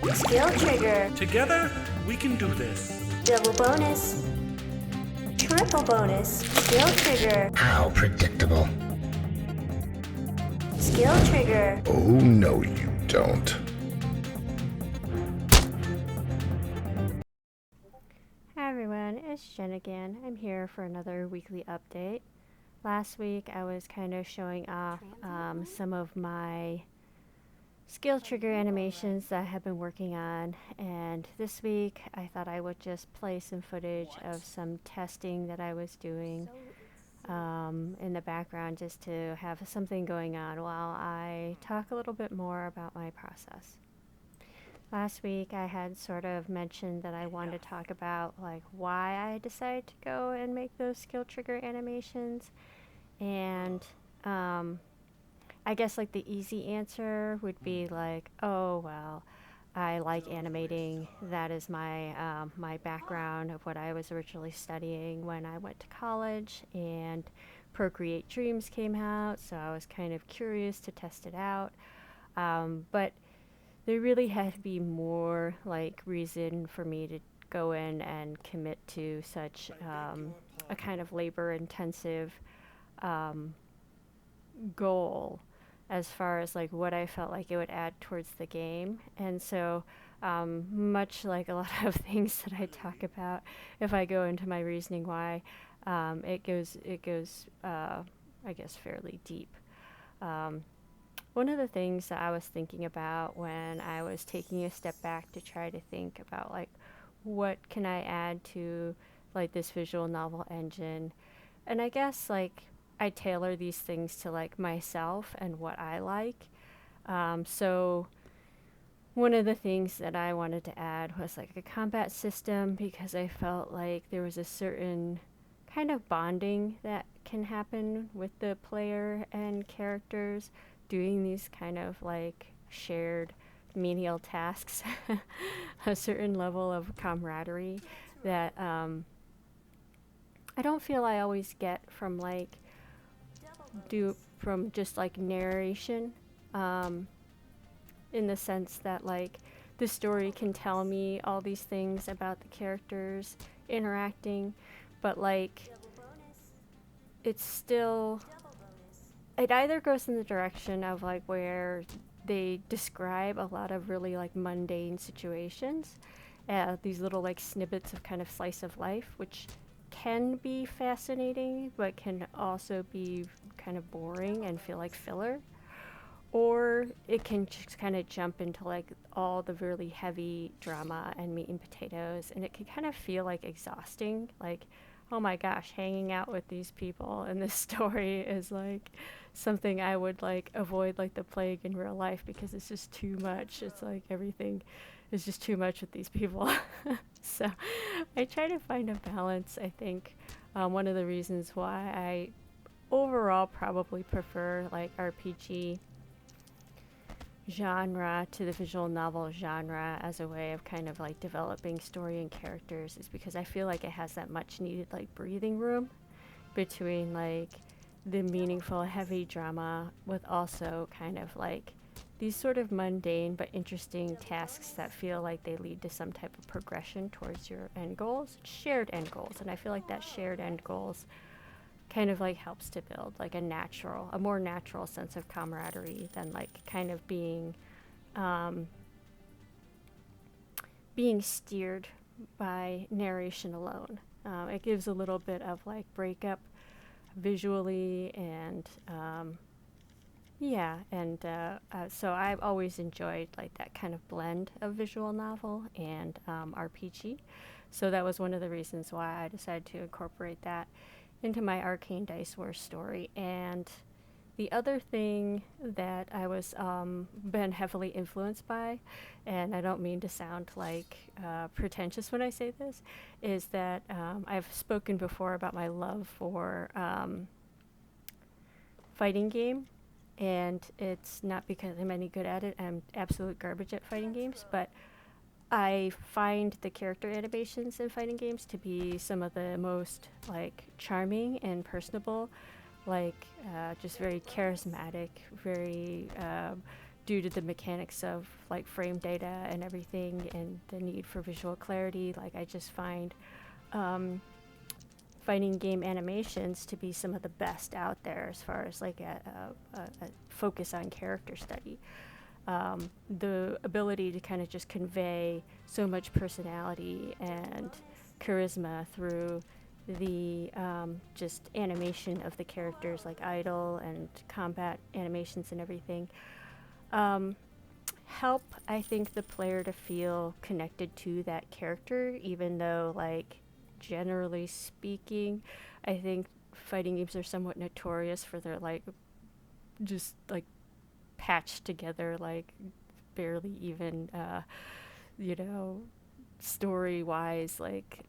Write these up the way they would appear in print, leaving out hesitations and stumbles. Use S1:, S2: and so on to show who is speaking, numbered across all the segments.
S1: Skill trigger.
S2: Together, we can do this.
S1: Double bonus. Triple bonus. Skill trigger.
S3: How predictable.
S1: Skill trigger.
S3: Oh, no, you don't.
S4: Hi everyone, it's Jen again. I'm here for another weekly update. Last week I was kind of showing off some of my skill trigger animations that I have been working on, and this week I thought I would just play some footage of some testing that I was doing in the background, just to have something going on while I talk a little bit more about my process. Last week I had sort of mentioned that I wanted to talk about like why I decided to go and make those skill trigger animations, and I guess like the easy answer would be like, oh well, I like animating. That is my my background of what I was originally studying when I went to college, and Procreate Dreams came out, so I was kind of curious to test it out. But there really had to be more like reason for me to go in and commit to such a kind of labor intensive goal, as far as like what I felt like it would add towards the game. And so much like a lot of things that I talk about, if I go into my reasoning why, it goes I guess fairly deep. One of the things that I was thinking about when I was taking a step back to try to think about like what can I add to like this visual novel engine, and I guess like I tailor these things to like myself and what I like. So one of the things that I wanted to add was like a combat system, because I felt like there was a certain kind of bonding that can happen with the player and characters doing these kind of like shared menial tasks, a certain level of camaraderie that I don't feel I always get from like from just like narration, in the sense that like the story can tell me all these things about the characters interacting, but like it's still, it either goes in the direction of like where they describe a lot of really like mundane situations, these little like snippets of kind of slice of life, which can be fascinating but can also be kind of boring and feel like filler, or it can just kind of jump into like all the really heavy drama and meat and potatoes, and it can kind of feel like exhausting, like, oh my gosh, hanging out with these people in this story is like something I would like avoid like the plague in real life, because it's just too much. It's like everything is just too much with these people. So I try to find a balance, I think. One of the reasons why I overall probably prefer like RPG genre to the visual novel genre as a way of kind of like developing story and characters is because I feel like it has that much needed like breathing room between like the meaningful heavy drama with also kind of like these sort of mundane but interesting tasks that feel like they lead to some type of progression towards your end goals, shared end goals. And I feel like that shared end goals kind of like helps to build like a more natural sense of camaraderie than like kind of being steered by narration alone. It gives a little bit of like breakup visually, and so I've always enjoyed like that kind of blend of visual novel and RPG. So that was one of the reasons why I decided to incorporate that into my Arcane Dice Wars story. And the other thing that I was been heavily influenced by, and I don't mean to sound like pretentious when I say this, is that I've spoken before about my love for fighting game. And it's not because I'm any good at it. I'm absolute garbage at fighting games, but I find the character animations in fighting games to be some of the most like charming and personable, like just very charismatic, very due to the mechanics of like frame data and everything and the need for visual clarity, like I just find fighting game animations to be some of the best out there as far as like a focus on character study. The ability to kind of just convey so much personality and charisma through the just animation of the characters, like idle and combat animations and everything, help, I think, the player to feel connected to that character, even though, like, generally speaking, I think fighting games are somewhat notorious for their, like, just, like, patched together, like, barely even, story-wise, like,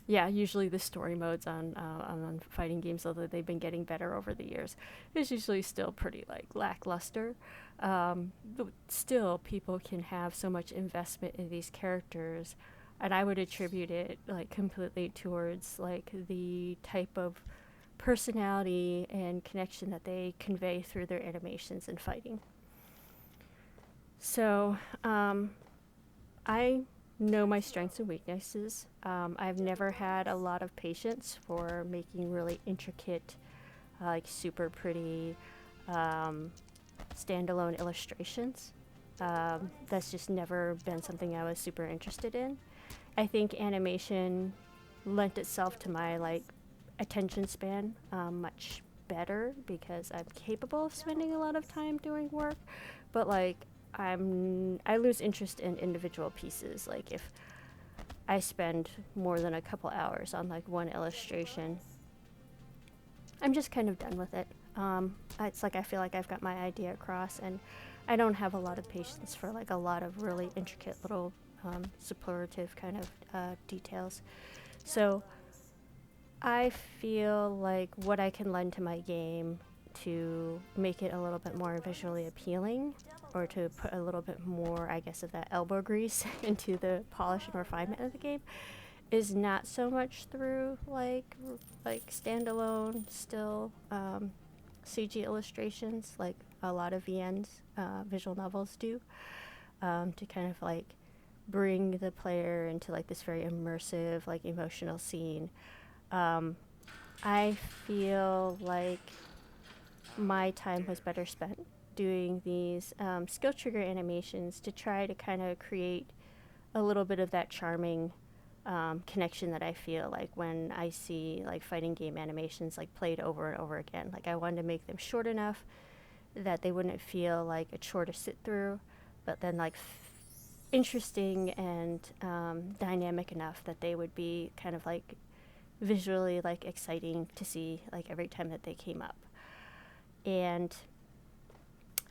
S4: yeah, usually the story modes on fighting games, although they've been getting better over the years, is usually still pretty, like, lackluster. But still, people can have so much investment in these characters, and I would attribute it, like, completely towards, like, the type of personality and connection that they convey through their animations and fighting. So, I know my strengths and weaknesses. I've never had a lot of patience for making really intricate, like super pretty, standalone illustrations. That's just never been something I was super interested in. I think animation lent itself to my like attention span much better because I'm capable of spending a lot of time doing work, but like I lose interest in individual pieces. Like if I spend more than a couple hours on like one illustration, I'm just kind of done with it. It's like I feel like I've got my idea across, and I don't have a lot of patience for like a lot of really intricate little superlative kind of details. So I feel like what I can lend to my game to make it a little bit more visually appealing, or to put a little bit more, I guess, of that elbow grease into the polish and refinement of the game, is not so much through like standalone still CG illustrations like a lot of VN's visual novels do, to kind of like bring the player into like this very immersive, like emotional scene. I feel like my time was better spent doing these skill trigger animations to try to kind of create a little bit of that charming connection that I feel like when I see like fighting game animations like played over and over again. Like I wanted to make them short enough that they wouldn't feel like a chore to sit through, but then like interesting and dynamic enough that they would be kind of like visually like exciting to see like every time that they came up. And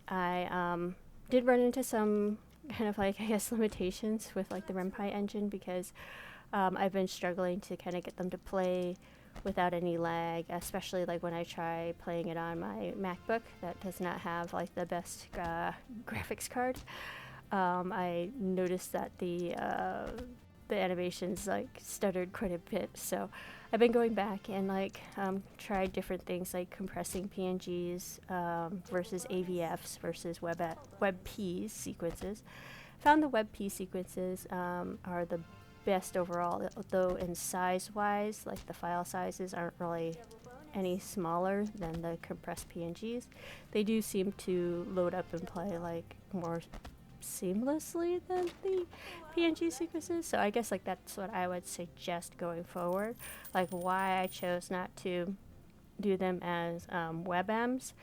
S4: I did run into some kind of like, I guess, limitations with like the Renpy engine because I've been struggling to kind of get them to play without any lag, especially like when I try playing it on my MacBook that does not have like the best graphics card. I noticed that the animations like stuttered quite a bit, so I've been going back and like tried different things like compressing PNGs versus AVFs versus WebP sequences. Found the WebP sequences are the best overall, though in size-wise, like the file sizes aren't really any smaller than the compressed PNGs. They do seem to load up and play like more seamlessly than the PNG sequences, so I guess like that's what I would suggest going forward. Like why I chose not to do them as WebMs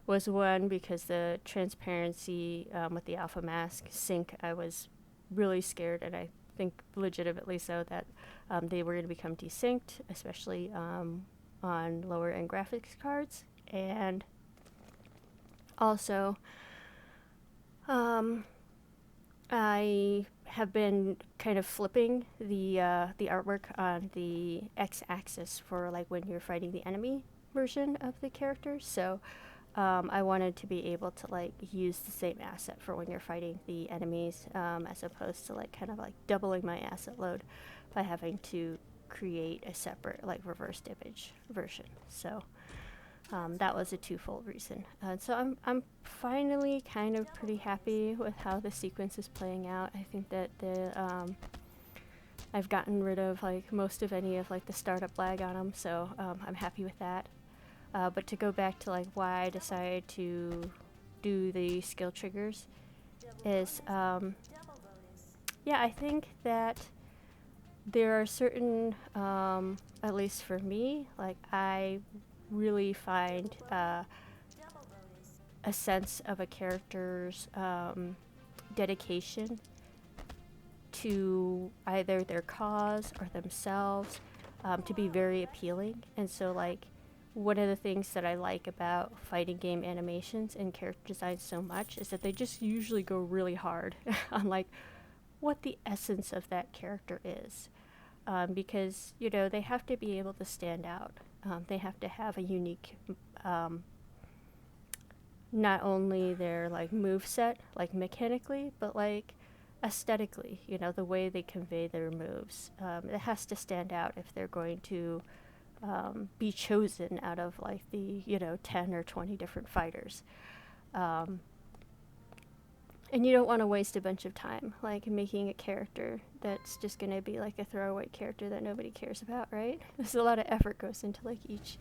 S4: was one, because the transparency with the alpha mask sync, I was really scared, and I think legitimately so, that they were going to become desynced, especially on lower end graphics cards. And also I have been kind of flipping the artwork on the x-axis for like when you're fighting the enemy version of the character. So I wanted to be able to like use the same asset for when you're fighting the enemies, as opposed to like kind of like doubling my asset load by having to create a separate like reversed image version. So That was a twofold reason. So I'm finally kind of pretty happy with how the sequence is playing out. I think that I've gotten rid of like most of any of like the startup lag on them, so I'm happy with that. But to go back to like why I decided to do the skill triggers is, yeah, I think that there are certain, at least for me, like I really find a sense of a character's dedication to either their cause or themselves to be very appealing. And so like one of the things that I like about fighting game animations and character design so much is that they just usually go really hard on like what the essence of that character is. Because, you know, they have to be able to stand out. They have to have a unique, not only their like move set, like mechanically, but like aesthetically, you know, the way they convey their moves. It has to stand out if they're going to be chosen out of like the, you know, 10 or 20 different fighters. And you don't want to waste a bunch of time like making a character that's just going to be like a throwaway character that nobody cares about, right? There's a lot of effort goes into like each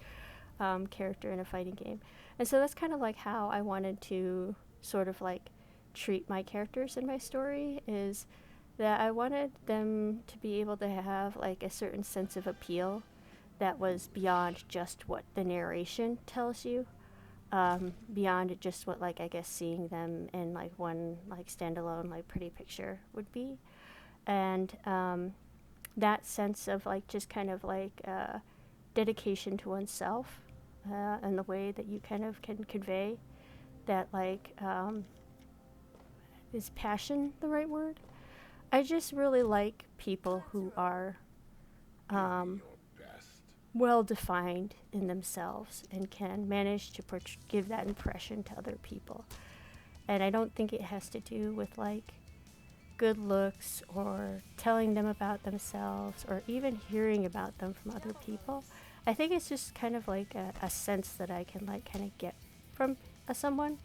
S4: character in a fighting game. And so that's kind of like how I wanted to sort of like treat my characters in my story, is that I wanted them to be able to have like a certain sense of appeal that was beyond just what the narration tells you. Beyond just what like I guess seeing them in like one like standalone like pretty picture would be. And that sense of like just kind of like dedication to oneself, and the way that you kind of can convey that like is passion the right word? I just really like people who are well defined in themselves and can manage to give that impression to other people. And I don't think it has to do with like good looks or telling them about themselves or even hearing about them from other people. I think it's just kind of like a sense that I can like kind of get from someone,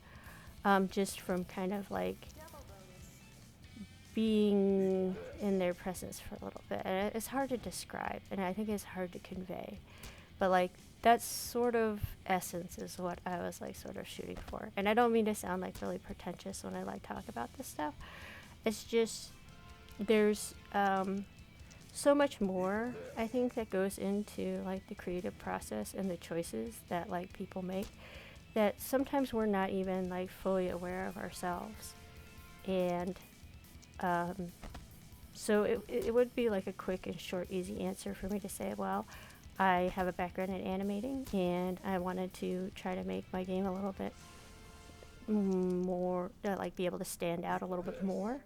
S4: just from kind of like being in their presence for a little bit. And it's hard to describe, and I think it's hard to convey. But like that sort of essence is what I was like sort of shooting for. And I don't mean to sound like really pretentious when I like talk about this stuff. It's just there's so much more I think that goes into like the creative process and the choices that like people make that sometimes we're not even like fully aware of ourselves. And so it would be like a quick and short, easy answer for me to say, well, I have a background in animating, and I wanted to try to make my game a little bit more, like be able to stand out a little bit more.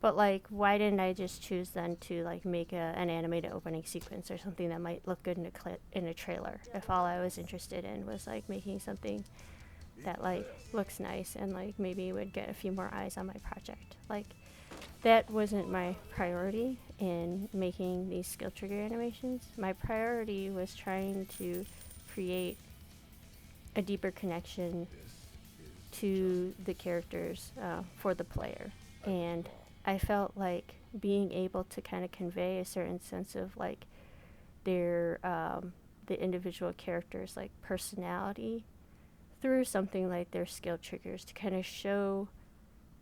S4: But like, why didn't I just choose then to like make an animated opening sequence or something that might look good in a trailer, if all I was interested in was like making something that like looks nice and like maybe would get a few more eyes on my project. Like, that wasn't my priority in making these skill trigger animations. My priority was trying to create a deeper connection to the characters for the player. And I felt like being able to kind of convey a certain sense of like their the individual characters like personality through something like their skill triggers to kind of show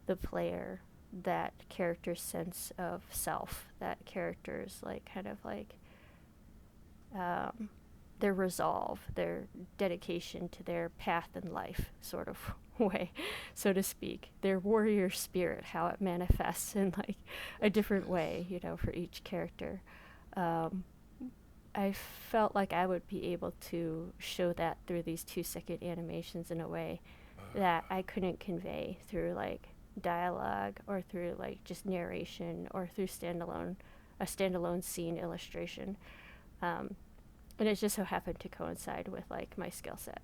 S4: the player that character's sense of self, that character's like kind of like their resolve, their dedication to their path in life sort of way, so to speak, their warrior spirit, how it manifests in like a different way, you know, for each character. I felt like I would be able to show that through these 2-second animations in a way that I couldn't convey through like dialogue or through like just narration or through a standalone scene illustration. And it just so happened to coincide with like my skill set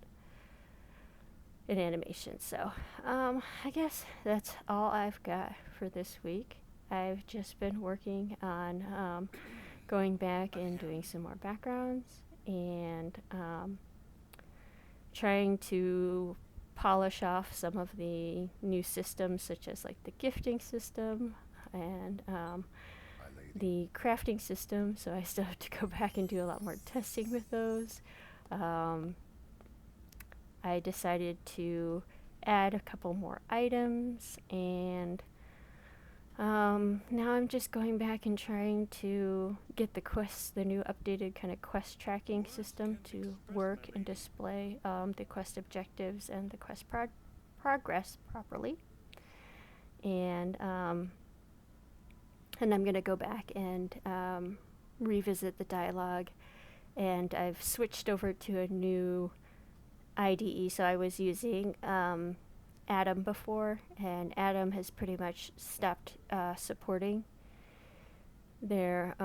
S4: in animation. So I guess that's all I've got for this week. I've just been working on going back and doing some more backgrounds and trying to polish off some of the new systems, such as like the gifting system and the crafting system. So I still have to go back and do a lot more testing with those. I decided to add a couple more items, and now I'm just going back and trying to get the new updated kind of quest tracking system to work and display the quest objectives and the quest progress properly. And I'm going to go back and revisit the dialogue, and I've switched over to a new IDE. So I was using Atom before, and Atom has pretty much stopped supporting their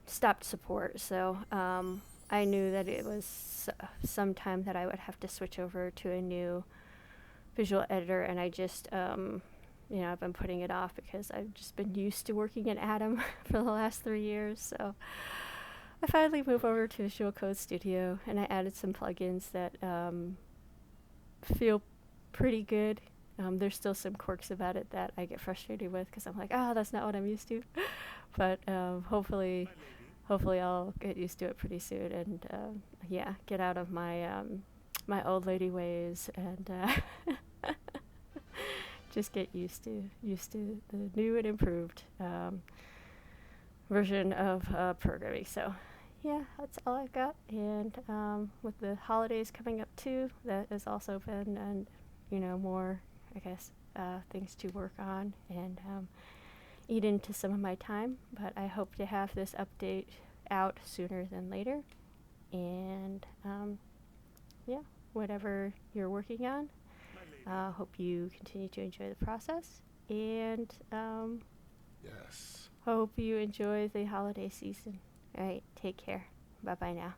S4: stopped support. So I knew that it was some time that I would have to switch over to a new visual editor, and I just you know, I've been putting it off because I've just been used to working in Atom for the last 3 years. So I finally moved over to Visual Code Studio, and I added some plugins that feel pretty good. There's still some quirks about it that I get frustrated with because I'm like, oh, that's not what I'm used to. But hopefully I'll get used to it pretty soon, and yeah, get out of my my old lady ways and just get used to the new and improved version of programming. So yeah, that's all I've got. And with the holidays coming up too, that has also been, and you know, more, I guess, things to work on and eat into some of my time. But I hope to have this update out sooner than later. And yeah, whatever you're working on, hope you continue to enjoy the process, and
S3: Yes.
S4: hope you enjoy the holiday season. All right, take care. Bye-bye now.